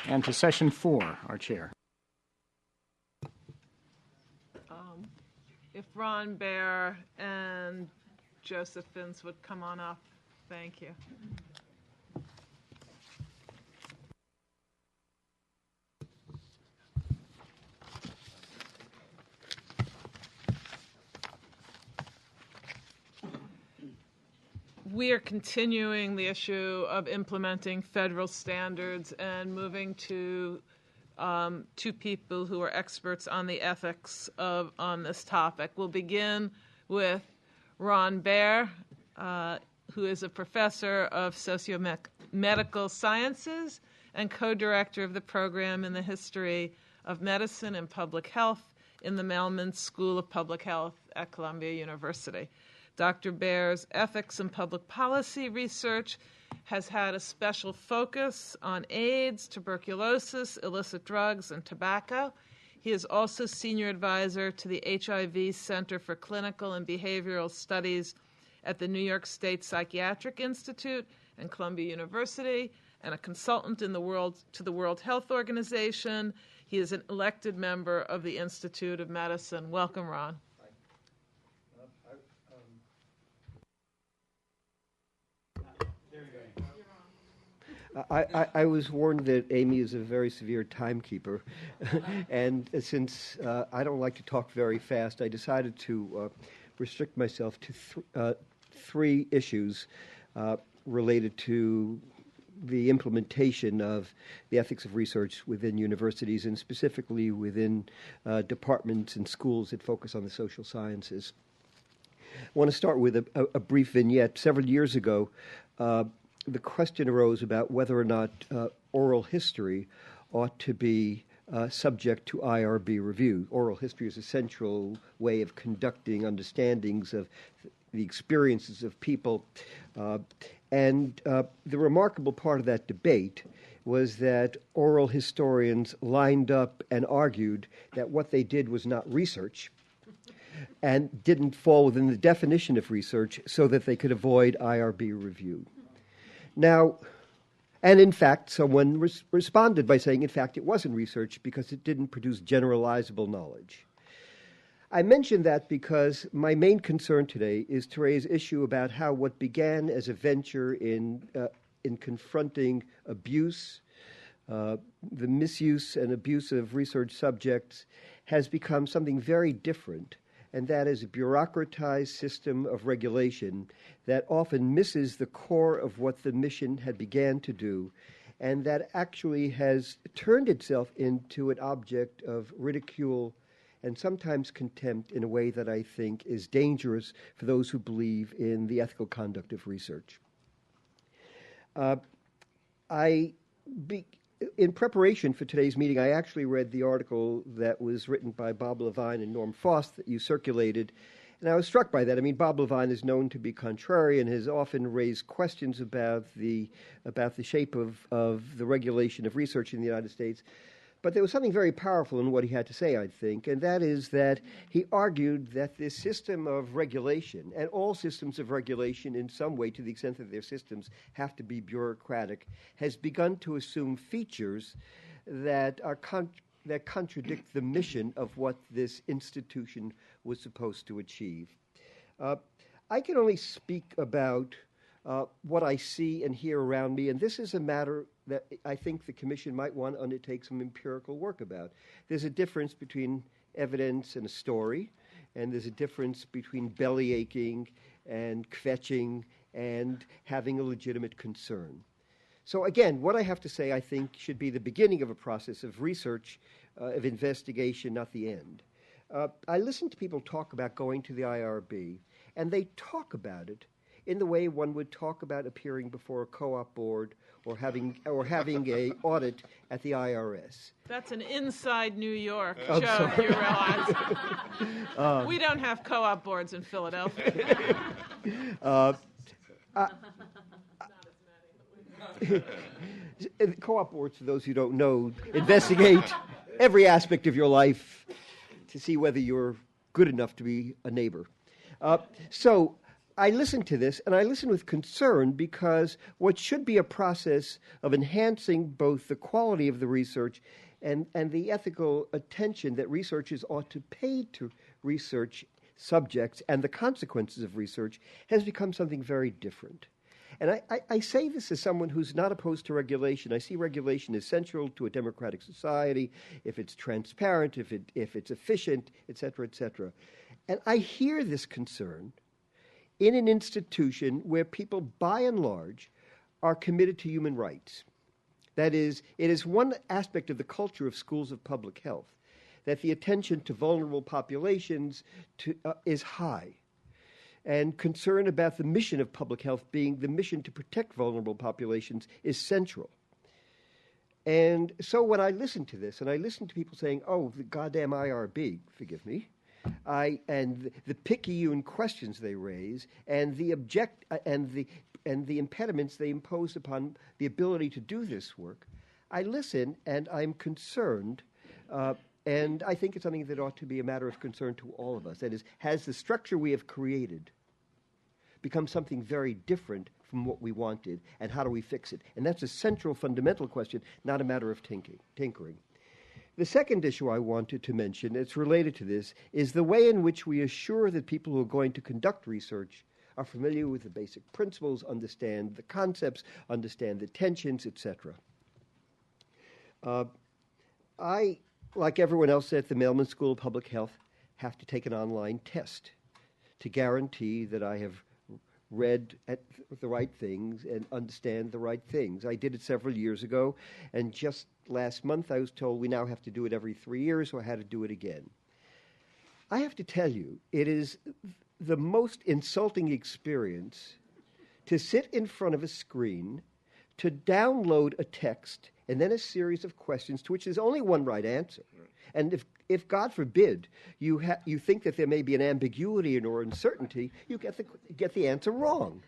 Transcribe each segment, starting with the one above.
And to session 4, our chair. If Ron Baer and Joseph Fins would come on up. Thank you. We are continuing the issue of implementing federal standards and moving to two people who are experts on the ethics on this topic. We'll begin with Ron Baer, who is a professor of socio-medical sciences and co-director of the program in the history of medicine and public health in the Mailman School of Public Health at Columbia University. Dr. Baer's ethics and public policy research has had a special focus on AIDS, tuberculosis, illicit drugs, and tobacco. He is also senior advisor to the HIV Center for Clinical and Behavioral Studies at the New York State Psychiatric Institute and Columbia University, and a consultant to the World Health Organization. He is an elected member of the Institute of Medicine. Welcome, Ron. I was warned that Amy is a very severe timekeeper, and since I don't like to talk very fast, I decided to restrict myself to three issues related to the implementation of the ethics of research within universities, and specifically within departments and schools that focus on the social sciences. I want to start with a brief vignette. Several years ago, the question arose about whether or not oral history ought to be subject to IRB review. Oral history is a central way of conducting understandings of the experiences of people. And the remarkable part of that debate was that oral historians lined up and argued that what they did was not research and didn't fall within the definition of research so that they could avoid IRB review. Now, and in fact, someone responded by saying, in fact, it wasn't research because it didn't produce generalizable knowledge. I mention that because my main concern today is to raise issue about how what began as a venture in confronting abuse, the misuse and abuse of research subjects, has become something very different, and that is a bureaucratized system of regulation that often misses the core of what the mission had began to do, and that actually has turned itself into an object of ridicule and sometimes contempt in a way that I think is dangerous for those who believe in the ethical conduct of research. In preparation for today's meeting, I actually read the article that was written by Bob Levine and Norm Foss that you circulated, and I was struck by that. I mean, Bob Levine is known to be contrarian, has often raised questions about the shape of the regulation of research in the United States. But there was something very powerful in what he had to say, I think, and that is that he argued that this system of regulation, and all systems of regulation in some way, to the extent that their systems have to be bureaucratic, has begun to assume features that contradict the mission of what this institution was supposed to achieve. I can only speak about what I see and hear around me, and this is a matter that I think the Commission might want to undertake some empirical work about. There's a difference between evidence and a story, and there's a difference between belly aching and kvetching and having a legitimate concern. So again, what I have to say, I think, should be the beginning of a process of research, of investigation, not the end. I listen to people talk about going to the IRB, and they talk about it in the way one would talk about appearing before a co-op board or having a audit at the IRS. That's an inside New York joke, you realize. We don't have co-op boards in Philadelphia. Co-op boards, for those who don't know, investigate every aspect of your life to see whether you're good enough to be a neighbor. So I listen to this, and I listen with concern because what should be a process of enhancing both the quality of the research and the ethical attention that researchers ought to pay to research subjects and the consequences of research has become something very different. And I say this as someone who's not opposed to regulation. I see regulation as central to a democratic society, if it's transparent, if it's efficient, et cetera, et cetera. And I hear this concern in an institution where people, by and large, are committed to human rights. That is, it is one aspect of the culture of schools of public health that the attention to vulnerable populations is high. And concern about the mission of public health being the mission to protect vulnerable populations is central. And so when I listen to this, and I listen to people saying, oh, the goddamn IRB, forgive me, and the picayune questions they raise, and the impediments they impose upon the ability to do this work, I listen and I'm concerned, and I think it's something that ought to be a matter of concern to all of us. That is, has the structure we have created become something very different from what we wanted, and how do we fix it? And that's a central, fundamental question, not a matter of tinkering. The second issue I wanted to mention, it's related to this, is the way in which we assure that people who are going to conduct research are familiar with the basic principles, understand the concepts, understand the tensions, etc. I, like everyone else at the Mailman School of Public Health, have to take an online test to guarantee that I have read the right things and understand the right things. I did it several years ago, and just last month I was told we now have to do it every 3 years, so I had to do it again. I have to tell you, it is the most insulting experience to sit in front of a screen, to download a text, and then a series of questions to which there's only one right answer. And if God forbid, you think that there may be an ambiguity or uncertainty, you get the answer wrong.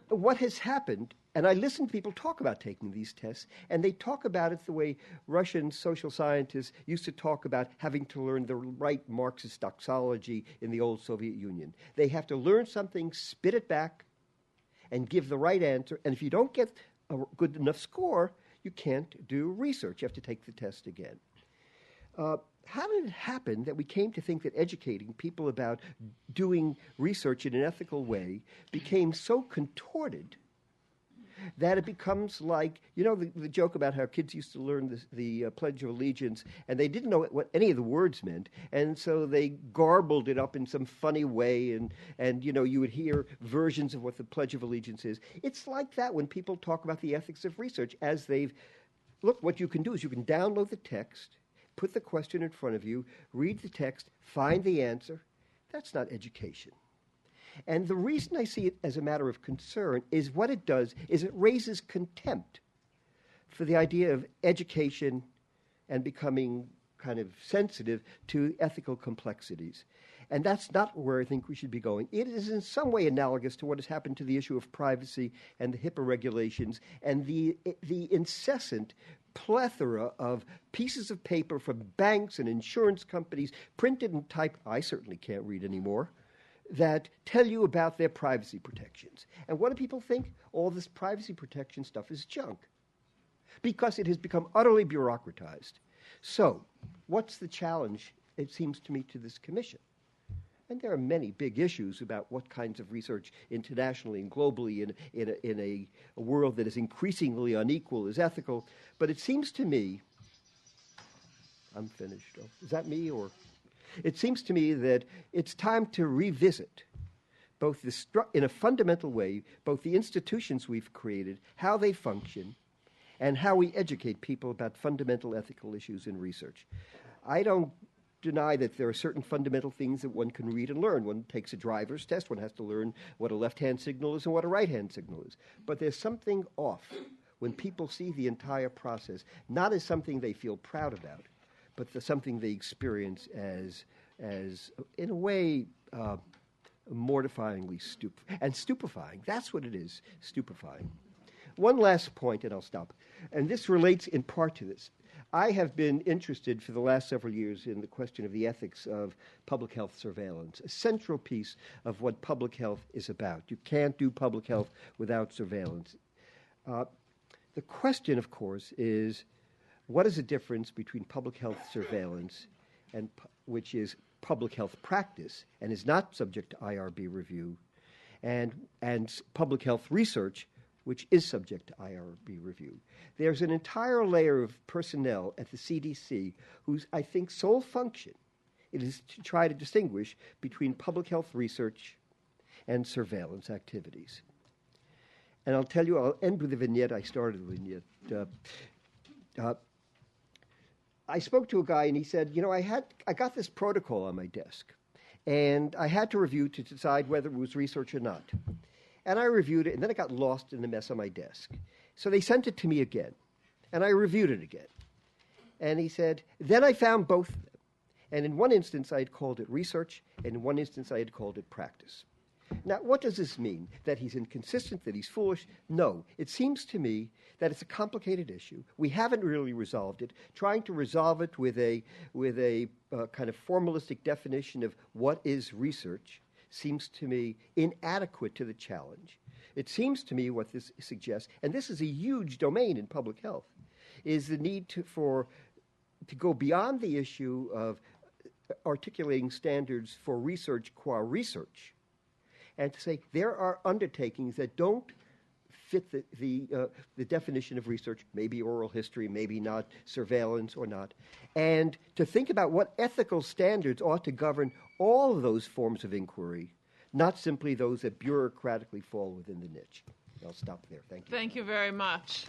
What has happened, and I listen to people talk about taking these tests, and they talk about it the way Russian social scientists used to talk about having to learn the right Marxist doxology in the old Soviet Union. They have to learn something, spit it back, and give the right answer, and if you don't get a good enough score, you can't do research. You have to take the test again. How did it happen that we came to think that educating people about doing research in an ethical way became so contorted that it becomes like, you know, the joke about how kids used to learn the Pledge of Allegiance, and they didn't know what any of the words meant, and so they garbled it up in some funny way, and you know, you would hear versions of what the Pledge of Allegiance is. It's like that when people talk about the ethics of research, look, what you can do is you can download the text, put the question in front of you, read the text, find the answer. That's not education. And the reason I see it as a matter of concern is what it does is it raises contempt for the idea of education and becoming kind of sensitive to ethical complexities. And that's not where I think we should be going. It is in some way analogous to what has happened to the issue of privacy and the HIPAA regulations and the incessant plethora of pieces of paper from banks and insurance companies, printed and typed, I certainly can't read anymore, that tell you about their privacy protections. And what do people think? All this privacy protection stuff is junk because it has become utterly bureaucratized. So, what's the challenge, it seems to me, to this commission? And there are many big issues about what kinds of research internationally and globally in a world that is increasingly unequal is ethical. But it seems to me, I'm finished. Oh, is that me or? It seems to me that it's time to revisit both in a fundamental way, both the institutions we've created, how they function, and how we educate people about fundamental ethical issues in research. I don't deny that there are certain fundamental things that one can read and learn. One takes a driver's test, one has to learn what a left-hand signal is and what a right-hand signal is. But there's something off when people see the entire process, not as something they feel proud about, but something they experience as in a way, mortifyingly stupefying. That's what it is, stupefying. One last point, and I'll stop. And this relates in part to this. I have been interested for the last several years in the question of the ethics of public health surveillance, a central piece of what public health is about. You can't do public health without surveillance. The question, of course, is what is the difference between public health surveillance, and which is public health practice and is not subject to IRB review, and public health research, which is subject to IRB review. There's an entire layer of personnel at the CDC whose, I think, sole function it is to try to distinguish between public health research and surveillance activities. And I'll tell you, I'll end with a vignette. I started a vignette. I spoke to a guy, and he said, I got this protocol on my desk, and I had to review to decide whether it was research or not. And I reviewed it, and then it got lost in the mess on my desk. So they sent it to me again, and I reviewed it again. And he said, then I found both of them. And in one instance, I had called it research, and in one instance, I had called it practice. Now, what does this mean? That he's inconsistent, that he's foolish? No. It seems to me that it's a complicated issue. We haven't really resolved it. Trying to resolve it with a kind of formalistic definition of what is research seems to me inadequate to the challenge. It seems to me what this suggests, and this is a huge domain in public health, is the need to go beyond the issue of articulating standards for research qua research, and to say there are undertakings that don't fit the definition of research, maybe oral history, maybe not, surveillance or not, and to think about what ethical standards ought to govern all of those forms of inquiry, not simply those that bureaucratically fall within the niche. I'll stop there. Thank you. Thank you very much.